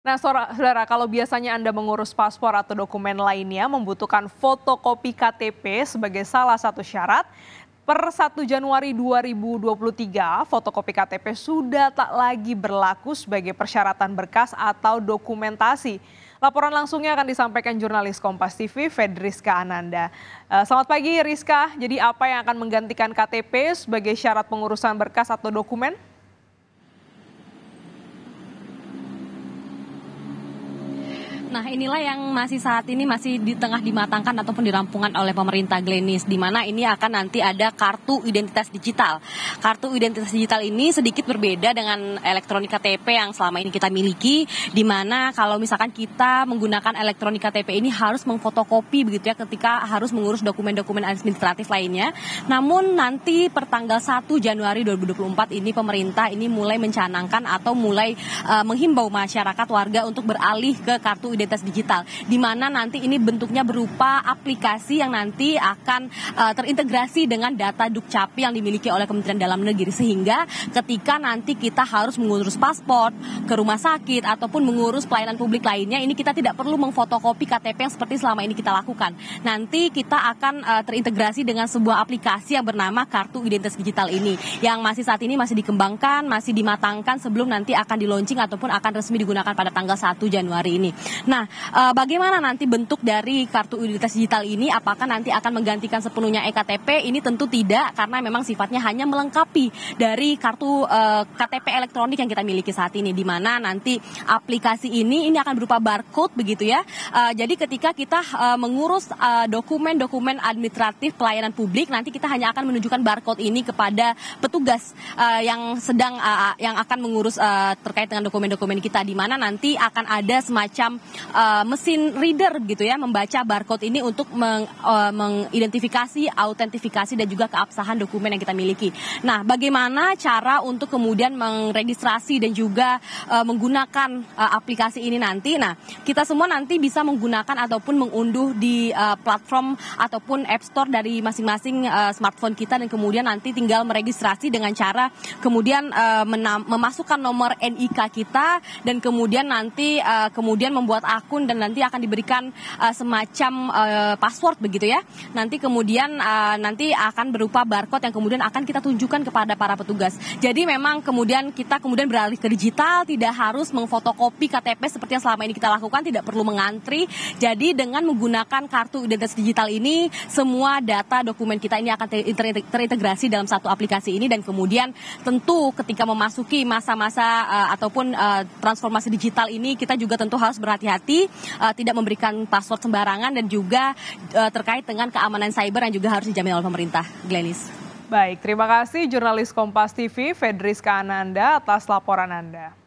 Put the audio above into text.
Nah, saudara, kalau biasanya Anda mengurus paspor atau dokumen lainnya membutuhkan fotokopi KTP sebagai salah satu syarat, per 1 Januari 2023, fotokopi KTP sudah tak lagi berlaku sebagai persyaratan berkas atau dokumentasi. Laporan langsungnya akan disampaikan jurnalis Kompas TV, Fedriska Ananda. Selamat pagi, Rizka. Jadi apa yang akan menggantikan KTP sebagai syarat pengurusan berkas atau dokumen? Nah, inilah yang saat ini masih di tengah dimatangkan ataupun dirampungkan oleh pemerintah, Glenis, di mana ini akan nanti ada kartu identitas digital. Kartu identitas digital ini sedikit berbeda dengan elektronik KTP yang selama ini kita miliki, di mana kalau misalkan kita menggunakan elektronik KTP ini harus memfotokopi begitu ya ketika harus mengurus dokumen-dokumen administratif lainnya. Namun nanti per tanggal 1 Januari 2024 ini pemerintah ini mulai mencanangkan atau mulai menghimbau masyarakat warga untuk beralih ke kartu identitas digital, di mana nanti ini bentuknya berupa aplikasi yang nanti akan terintegrasi dengan data Dukcapil yang dimiliki oleh Kementerian Dalam Negeri, sehingga ketika nanti kita harus mengurus paspor ke rumah sakit ataupun mengurus pelayanan publik lainnya, ini kita tidak perlu memfotokopi KTP yang seperti selama ini kita lakukan. Nanti kita akan terintegrasi dengan sebuah aplikasi yang bernama Kartu Identitas Digital ini, yang saat ini masih dikembangkan, masih dimatangkan sebelum nanti akan di-launching ataupun akan resmi digunakan pada tanggal 1 Januari ini. Nah, bagaimana nanti bentuk dari kartu identitas digital ini? Apakah nanti akan menggantikan sepenuhnya eKTP? Ini tentu tidak, karena memang sifatnya hanya melengkapi dari kartu KTP elektronik yang kita miliki saat ini, di mana nanti aplikasi ini akan berupa barcode begitu ya. Jadi ketika kita mengurus dokumen-dokumen administratif pelayanan publik, nanti kita hanya akan menunjukkan barcode ini kepada petugas yang yang akan mengurus terkait dengan dokumen-dokumen kita, di mana nanti akan ada semacam mesin reader gitu ya, membaca barcode ini untuk mengidentifikasi, autentifikasi dan juga keabsahan dokumen yang kita miliki. Nah, bagaimana cara untuk kemudian meregistrasi dan juga menggunakan aplikasi ini nanti? Nah, kita semua nanti bisa menggunakan ataupun mengunduh di platform ataupun App Store dari masing-masing smartphone kita, dan kemudian nanti tinggal meregistrasi dengan cara kemudian memasukkan nomor NIK kita, dan kemudian nanti kemudian membuat akun dan nanti akan diberikan semacam password begitu ya. Nanti kemudian nanti akan berupa barcode yang kemudian akan kita tunjukkan kepada para petugas. Jadi memang kita kemudian beralih ke digital, tidak harus memfotokopi KTP seperti yang selama ini kita lakukan, tidak perlu mengantri. Jadi dengan menggunakan kartu identitas digital ini, semua data dokumen kita ini akan terintegrasi dalam satu aplikasi ini, dan kemudian tentu ketika memasuki masa-masa ataupun transformasi digital ini, kita juga tentu harus berhati-hati, tidak memberikan password sembarangan, dan juga terkait dengan keamanan cyber yang juga harus dijamin oleh pemerintah. Glenis. Baik, terima kasih jurnalis Kompas TV, Fedriska Ananda, atas laporan Anda.